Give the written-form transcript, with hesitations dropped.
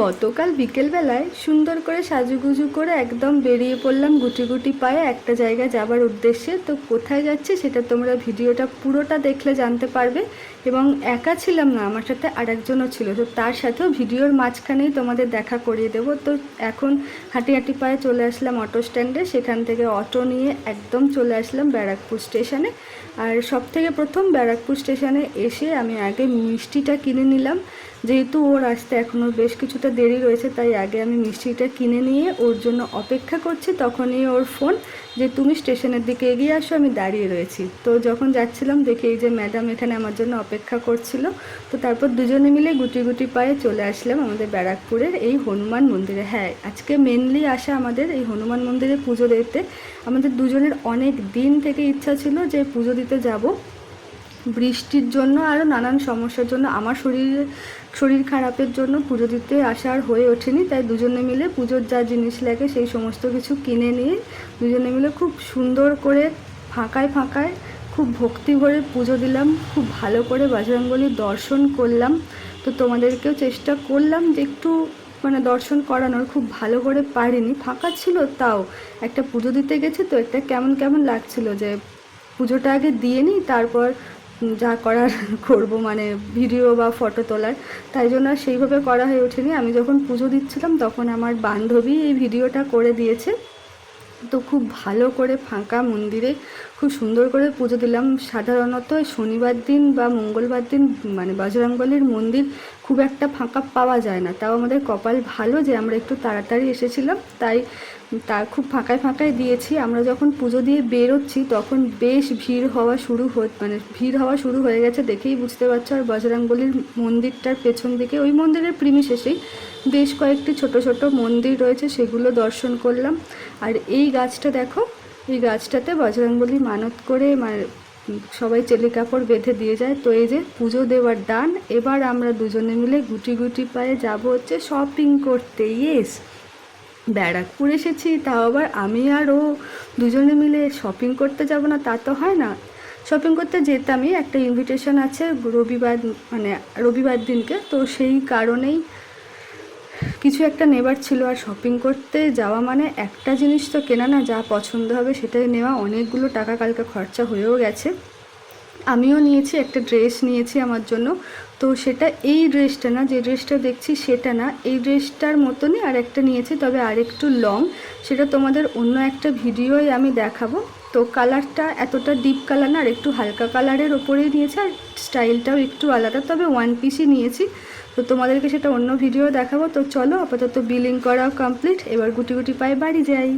গতকাল বিকেলবেলায় সুন্দর করে সাজুগুজু করে একদম বেরিয়ে পড়লাম গুটি গুটি পায়ে একটা জায়গায় যাবার উদ্দেশ্যে। তো কোথায় যাচ্ছি সেটা তোমরা ভিডিওটা পুরোটা দেখলে জানতে পারবে। এবং একা ছিলাম না, আমার সাথে আরেকজনও ছিল, তো তার সাথেও ভিডিওর মাঝখানেই তোমাদের দেখা করিয়ে দেবো। তো এখন হাঁটি হাঁটি পায়ে চলে আসলাম অটো স্ট্যান্ডে, সেখান থেকে অটো নিয়ে একদম চলে আসলাম ব্যারাকপুর স্টেশনে। আর সব থেকে প্রথম ব্যারাকপুর স্টেশনে এসে আমি আগে মিষ্টিটা কিনে নিলাম, যেহেতু ওর আসতে এখনও বেশ কিছুটা দেরি রয়েছে, তাই আগে আমি মিষ্টিটা কিনে নিয়ে ওর জন্য অপেক্ষা করছি। তখনই ওর ফোন যে তুমি স্টেশনের দিকে এগিয়ে আসো, আমি দাঁড়িয়ে রয়েছি। তো যখন যাচ্ছিলাম দেখি এই যে ম্যাডাম এখানে আমার জন্য অপেক্ষা করছিল। তো তারপর দুজনে মিলে গুটি গুটি পায়ে চলে আসলাম আমাদের ব্যারাকপুরের এই হনুমান মন্দিরে। হ্যাঁ, আজকে মেনলি আসা আমাদের এই হনুমান মন্দিরে পুজো দিতে। আমাদের দুজনের অনেক দিন থেকে ইচ্ছা ছিল যে পুজো দিতে যাব। বৃষ্টির জন্য আরও নানান সমস্যার জন্য, আমার শরীর খারাপের জন্য পুজো দিতে আসা আর হয়ে ওঠেনি। তাই দুজনে মিলে পুজোর যা জিনিস লাগে সেই সমস্ত কিছু কিনে নিয়ে দুজনে মিলে খুব সুন্দর করে ফাঁকায় ফাঁকায় খুব ভক্তি ভরে পুজো দিলাম। খুব ভালো করে বজরংবলীর দর্শন করলাম। তো তোমাদেরকেও চেষ্টা করলাম যে একটু দর্শন করানোর। খুব ভালো করে পারিনি, ফাঁকা ছিল, তাও একটা পুজো দিতে গেছি তো একটা কেমন কেমন লাগছিল যে পুজোটা আগে দিয়ে নিই, তারপর যা করার করব, ভিডিও বা ফটো তোলার। তাই জন্য আর সেইভাবে করা হয়ে ওঠেনি। আমি যখন পুজো দিচ্ছিলাম তখন আমার বান্ধবী এই ভিডিওটা করে দিয়েছে। তো খুব ভালো করে ফাঁকা মন্দিরে খুব সুন্দর করে পুজো দিলাম। সাধারণত শনিবার দিন বা মঙ্গলবার দিন বজরংবলীর মন্দির খুব একটা ফাঁকা পাওয়া যায় না। তাও আমাদের কপাল ভালো যে আমরা একটু তাড়াতাড়ি এসেছিলাম, তাই খুব ফাঁকায় ফাঁকায় দিয়েছি। আমরা যখন পুজো দিয়ে বেরোচ্ছি তখন বেশ ভিড় হওয়া শুরু হয়ে গেছে, দেখেই বুঝতে পারছো। আর বজরংবলীর মন্দিরটার পেছন দিকে, ওই মন্দিরের প্রিমিসেসেই বেশ কয়েকটি ছোট ছোট মন্দির রয়েছে, সেগুলো দর্শন করলাম। আর এই গাছটা দেখো, এই গাছটাতে বজরংবলী মানত করে সবাই চেলি কাপড় বেঁধে দিয়ে যায়। তো এই যে পুজো দেওয়ার ডান, এবার আমরা দুজনে মিলে গুটি গুটি পায়ে যাব হচ্ছে শপিং করতে। ইয়েস, ব্যারাকপুর এসেছি, তাও আবার আমি আর ও দুজনে মিলে শপিং করতে যাব না তা তো হয় না। শপিং করতে যেতামই, একটা ইনভিটেশন আছে রবিবার দিনকে, তো সেই কারণেই কিছু একটা নেবার ছিল। আর শপিং করতে যাওয়া একটা জিনিস তো কেনা না, যা পছন্দ হবে সেটাই নেওয়া। অনেকগুলো টাকা কালকে খরচা হয়েও গেছে। আমিও নিয়েছি, একটা ড্রেস নিয়েছি আমার জন্য। তো সেটা এই ড্রেসটা না, যে ড্রেসটা দেখছি সেটা না, এই ড্রেসটার মতনই আর একটা নিয়েছি, তবে আর একটু লং। সেটা তোমাদের অন্য একটা ভিডিওয় আমি দেখাবো। তো কালারটা এতটা ডিপ কালার না, আর একটু হালকা কালারের ওপরেই নিয়েছি, আর স্টাইলটাও একটু আলাদা, তবে ওয়ান পিসই নিয়েছি। তো তোমাদেরকে সেটা অন্য ভিডিও দেখাবো। তো চলো, আপাতত বিলিং করাও কমপ্লিট, এবার গুটি গুটি পায়ে বাড়ি যাই।